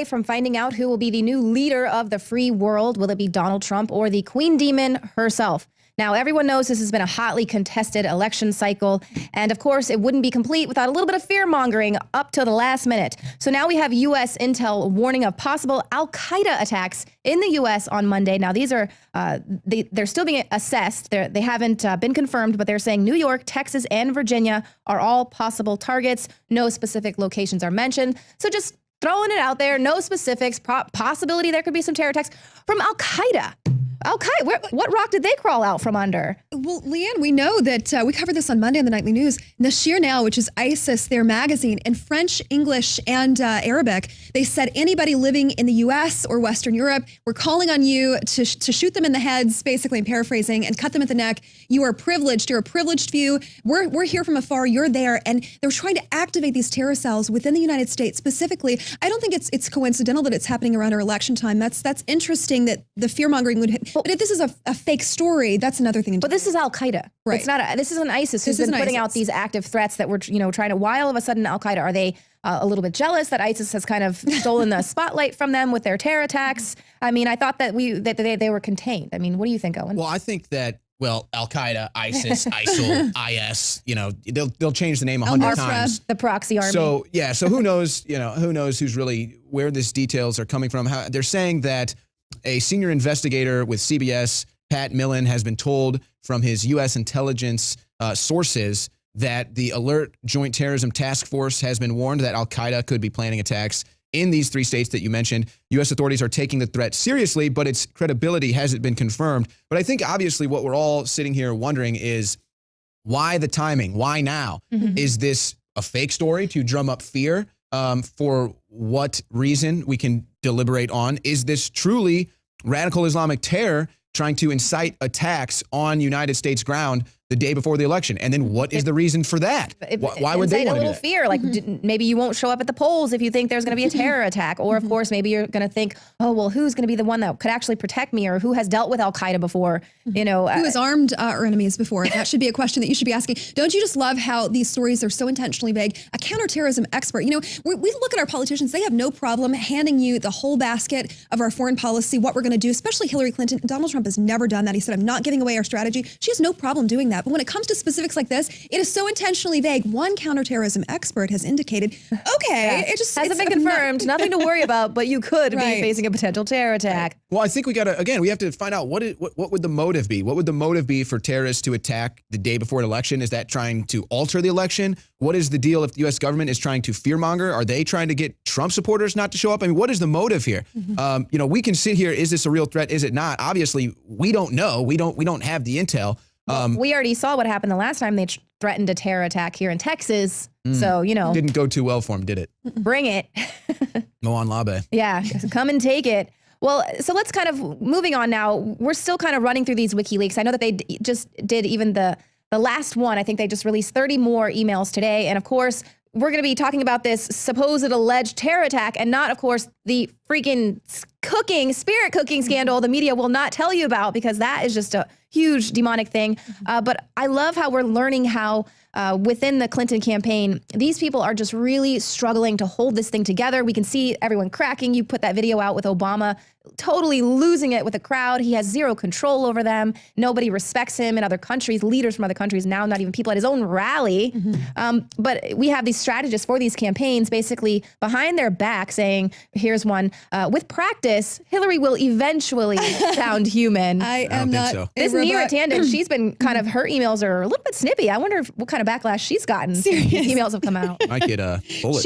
From finding out who will be the new leader of the free world. Will it be Donald Trump or the Queen Demon herself? Now, everyone knows this has been a hotly contested election cycle. And of course, it wouldn't be complete without a little bit of fear mongering up till the last minute. So now we have U.S. intel warning of possible al-Qaeda attacks in the U.S. on Monday. Now, these are they're still being assessed. They haven't been confirmed, but they're saying New York, Texas, and Virginia are all possible targets. No specific locations are mentioned. So just throwing it out there, no specifics, possibility there could be some terror attacks from al-Qaeda. Al-Qaeda, what rock did they crawl out from under? Well, Leanne, we know that we covered this on Monday on the Nightly News. Nashir Now, which is ISIS, their magazine, in French, English, and Arabic, they said anybody living in the U.S. or Western Europe, we're calling on you to shoot them in the heads, basically, I'm paraphrasing, and cut them at the neck. You are privileged. You're a privileged few. We're here from afar. You're there. And they're trying to activate these terror cells within the United States specifically. I don't think it's coincidental that it's happening around our election time. That's interesting that the fear-mongering would... But if this is a fake story, that's another thing. But this is al-Qaeda. Right. It's not. This is an ISIS who's been putting out these active threats that we're trying to. Why all of a sudden al-Qaeda? Are they a little bit jealous that ISIS has kind of stolen the spotlight from them with their terror attacks? I mean, I thought that they were contained. I mean, what do you think, Owen? Well, I think that al-Qaeda, ISIS, ISIL, IS, they'll change the name 100 times. The proxy army. So yeah, so who knows? Who knows who's really where these details are coming from? How they're saying that a senior investigator with CBS, Pat Millen, has been told from his U.S. intelligence sources that the Alert Joint Terrorism Task Force has been warned that al-Qaeda could be planning attacks in these 3 states that you mentioned. U.S. authorities are taking the threat seriously, but its credibility hasn't been confirmed. But I think obviously what we're all sitting here wondering is why the timing? Why now? Mm-hmm. Is this a fake story to drum up fear? For what reason we can deliberate on? Is this truly radical Islamic terror trying to incite attacks on United States ground the day before the election? And then what is the reason for that? Why would they want to do that? A little fear, like maybe you won't show up at the polls if you think there's going to be a terror attack. Or of course, maybe you're going to think, oh, well, who's going to be the one that could actually protect me, or who has dealt with al-Qaeda before? Who has armed our enemies before? That should be a question that you should be asking. Don't you just love how these stories are so intentionally vague? A counterterrorism expert, we look at our politicians, they have no problem handing you the whole basket of our foreign policy, what we're going to do, especially Hillary Clinton. Donald Trump has never done that. He said, I'm not giving away our strategy. She has no problem doing that. But when it comes to specifics like this, it is so intentionally vague. One counterterrorism expert has indicated, okay, it just hasn't been confirmed, nothing to worry about, but you could be facing a potential terror attack. Well, I think we have to find out what would the motive be? What would the motive be for terrorists to attack the day before an election? Is that trying to alter the election? What is the deal if the U.S. government is trying to fearmonger? Are they trying to get Trump supporters not to show up? I mean, what is the motive here? Mm-hmm. We can sit here. Is this a real threat? Is it not? Obviously, we don't know. We don't have the intel. We already saw what happened the last time they threatened a terror attack here in Texas. So, Didn't go too well for him, did it? Bring it. Moan Labe. Yeah, come and take it. Well, so let's kind of moving on now. We're still kind of running through these WikiLeaks. I know that they just did even the last one. I think they just released 30 more emails today. And of course, we're going to be talking about this supposed alleged terror attack and not, of course, the freaking spirit cooking scandal the media will not tell you about, because that is just a huge demonic thing. But I love how we're learning how within the Clinton campaign, these people are just really struggling to hold this thing together. We can see everyone cracking. You put that video out with Obama totally losing it with a crowd. He has zero control over them. Nobody respects him in other countries, leaders from other countries now, not even people at his own rally. But we have these strategists for these campaigns basically behind their back saying, here's one, with practice, Hillary will eventually sound human. I am not. So. This Neera Tanden, she's been kind of, her emails are a little bit snippy. I wonder what kind of backlash she's gotten. Serious. Emails have come out. Might get a bullet.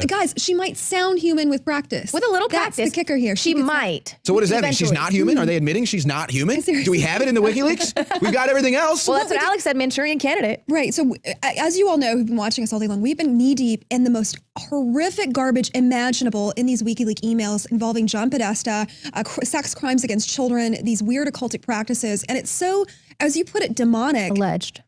Guys, she might sound human with practice. With a little practice. That's the kicker here. She might. So what does that mean? She's not human? Are they admitting she's not human? Do we have it in the WikiLeaks? We've got everything else. Well, that's what Alex said, Manchurian Candidate. Right. So as you all know, who've been watching us all day long, we've been knee deep in the most horrific garbage imaginable in these WikiLeaks emails involving John Podesta, sex crimes against children, these weird occultic practices. And it's so, as you put it, demonic. Alleged.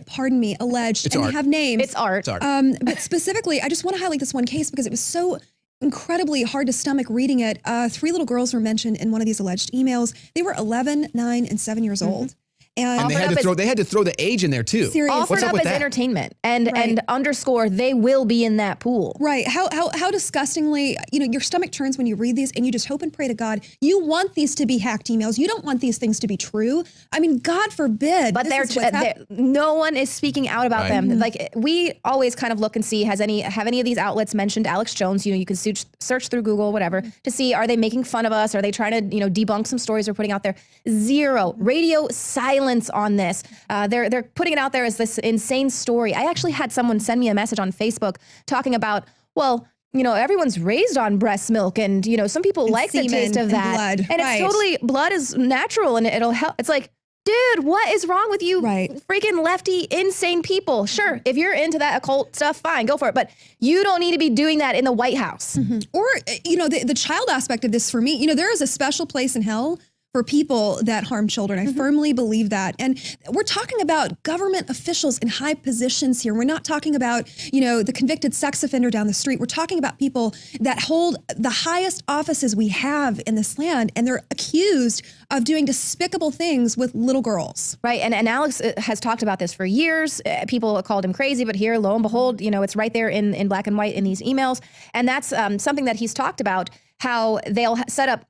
Pardon me, alleged. It's and art. They have names. It's art. But specifically, I just want to highlight this one case because it was so incredibly hard to stomach reading it. 3 little girls were mentioned in one of these alleged emails. They were 11, 9, and 7 years old. And they Offered had up to they had to throw the age in there too. Seriously. offered What's up up with as that? entertainment and Right. underscore they will be in that pool. Right. How disgustingly, your stomach turns when you read these, and you just hope and pray to God. You want these to be hacked emails. You don't want these things to be true. I mean, God forbid. But this is what's no one is speaking out about Right. them. Like we always kind of look and see have any of these outlets mentioned Alex Jones? You can search through Google, whatever, to see are they making fun of us? Are they trying to debunk some stories we're putting out there? Zero radio silence on this. They're putting it out there as this insane story. I actually had someone send me a message on Facebook talking about, well, everyone's raised on breast milk and, some people like the semen taste of and that. blood. And Right. it's totally, blood is natural and it'll help. It's like, dude, what is wrong with you? Right. Freaking lefty, insane people. Sure, if you're into that occult stuff, fine, go for it. But you don't need to be doing that in the White House. Or, the child aspect of this for me, there is a special place in hell for people that harm children. I firmly believe that. And we're talking about government officials in high positions here. We're not talking about, the convicted sex offender down the street. We're talking about people that hold the highest offices we have in this land, and they're accused of doing despicable things with little girls. Right, and Alex has talked about this for years. People called him crazy, but here, lo and behold, it's right there in black and white in these emails. And that's something that he's talked about, how they'll set up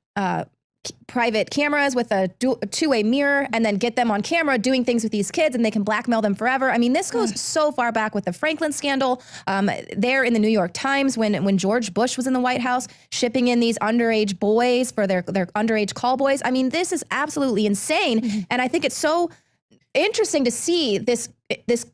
private cameras with a two-way mirror and then get them on camera doing things with these kids, and they can blackmail them forever. I mean, this goes so far back with the Franklin scandal. There in the New York Times when George Bush was in the White House, shipping in these underage boys for their underage call boys. I mean, this is absolutely insane. And I think it's so interesting to see this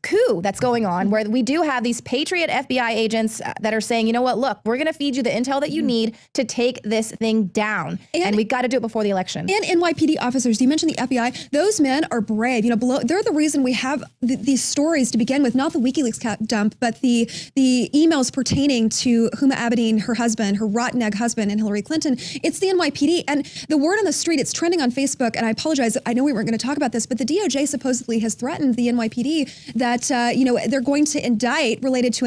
coup that's going on, where we do have these patriot FBI agents that are saying, you know what, look, we're going to feed you the intel that you need to take this thing down. And we got to do it before the election. And NYPD officers, you mentioned the FBI, those men are brave. They're the reason we have these stories to begin with, not the WikiLeaks dump, but the emails pertaining to Huma Abedin, her husband, her rotten egg husband, and Hillary Clinton. It's the NYPD. And the word on the street, it's trending on Facebook, and I apologize, I know we weren't going to talk about this, but the DOJ supposedly has threatened the NYPD that, they're going to indict related to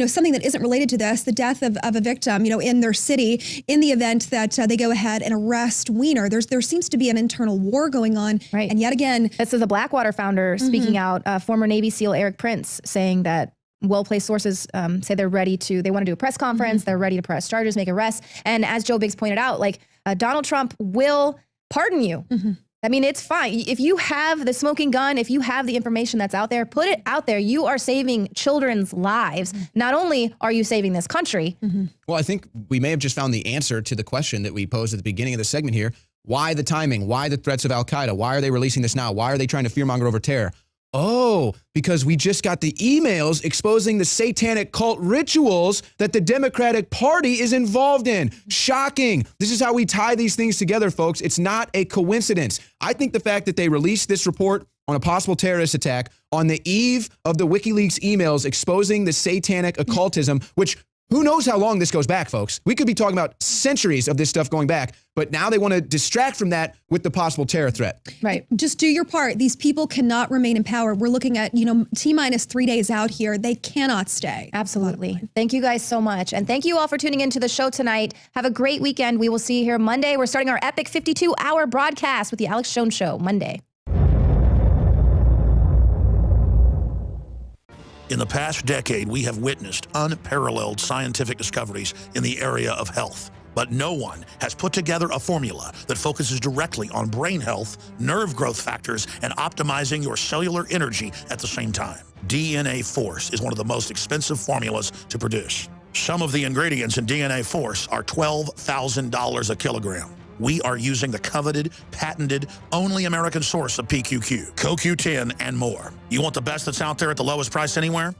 something that isn't related to this, the death of a victim, in their city, in the event that they go ahead and arrest Weiner. There seems to be an internal war going on. Right. And yet again, This is the Blackwater founder speaking out, former Navy SEAL Eric Prince, saying that well-placed sources say they want to do a press conference, they're ready to press charges, make arrests. And as Joe Biggs pointed out, Donald Trump will pardon you. I mean, it's fine. If you have the smoking gun, if you have the information that's out there, put it out there. You are saving children's lives. Not only are you saving this country. Well, I think we may have just found the answer to the question that we posed at the beginning of the segment here. Why the timing? Why the threats of Al-Qaeda? Why are they releasing this now? Why are they trying to fearmonger over terror? Oh, because we just got the emails exposing the satanic cult rituals that the Democratic Party is involved in. Shocking. This is how we tie these things together, folks. It's not a coincidence. I think the fact that they released this report on a possible terrorist attack on the eve of the WikiLeaks emails exposing the satanic occultism, which who knows how long this goes back, folks. We could be talking about centuries of this stuff going back, but now they want to distract from that with the possible terror threat. Right. just do your part. These people cannot remain in power. We're looking at, T-minus 3 days out here. They cannot stay. Absolutely. Thank you guys so much. And thank you all for tuning into the show tonight. Have a great weekend. We will see you here Monday. We're starting our epic 52-hour broadcast with the Alex Jones Show Monday. In the past decade, we have witnessed unparalleled scientific discoveries in the area of health. But no one has put together a formula that focuses directly on brain health, nerve growth factors, and optimizing your cellular energy at the same time. DNA Force is one of the most expensive formulas to produce. Some of the ingredients in DNA Force are $12,000 a kilogram. We are using the coveted, patented, only American source of PQQ, CoQ10, and more. You want the best that's out there at the lowest price anywhere?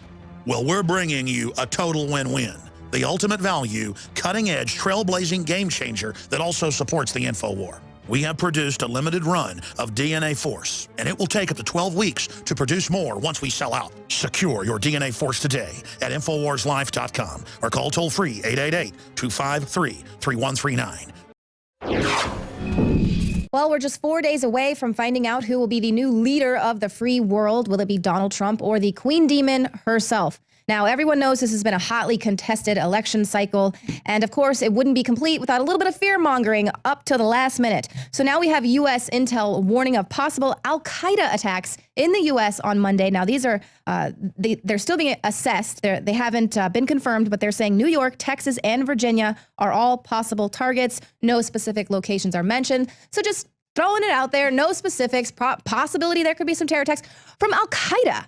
Well, we're bringing you a total win-win. The ultimate value, cutting-edge, trailblazing game changer that also supports the info war. We have produced a limited run of DNA Force, and it will take up to 12 weeks to produce more once we sell out. Secure your DNA Force today at InfoWarsLife.com or call toll-free 888-253-3139. Well, we're just 4 days away from finding out who will be the new leader of the free world. Will it be Donald Trump or the Queen Demon herself? Now, everyone knows this has been a hotly contested election cycle. And of course, it wouldn't be complete without a little bit of fear mongering up to the last minute. So now we have U.S. intel warning of possible al-Qaeda attacks in the U.S. on Monday. Now, these are they're still being assessed. They haven't been confirmed, but they're saying New York, Texas, and Virginia are all possible targets. No specific locations are mentioned. So just throwing it out there, no specifics, possibility there could be some terror attacks from al-Qaeda.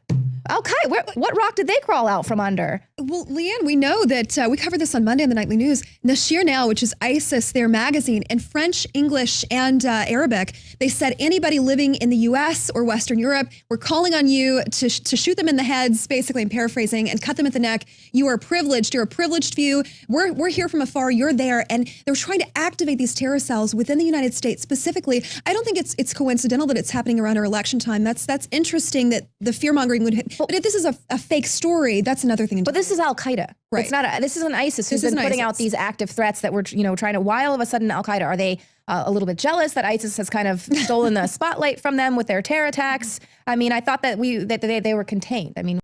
Al-Qaeda, what rock did they crawl out from under? Well, Leanne, we know that we covered this on Monday on the Nightly News. Nashir Now, which is ISIS, their magazine, in French, English, and Arabic, they said anybody living in the U.S. or Western Europe, we're calling on you to shoot them in the heads, basically, I'm paraphrasing, and cut them at the neck. You are privileged. You're a privileged few. We're here from afar. You're there. And they're trying to activate these terror cells within the United States specifically. I don't think it's coincidental that it's happening around our election time. That's interesting that the fear-mongering would hit. But if this is a fake story, that's another thing. But this is Al-Qaeda. Right. It's not. This isn't ISIS who's This been isn't putting out ISIS. these active threats that we're trying to. Why all of a sudden Al-Qaeda? Are they a little bit jealous that ISIS has kind of stolen the spotlight from them with their terror attacks? I mean, I thought that they were contained. I mean.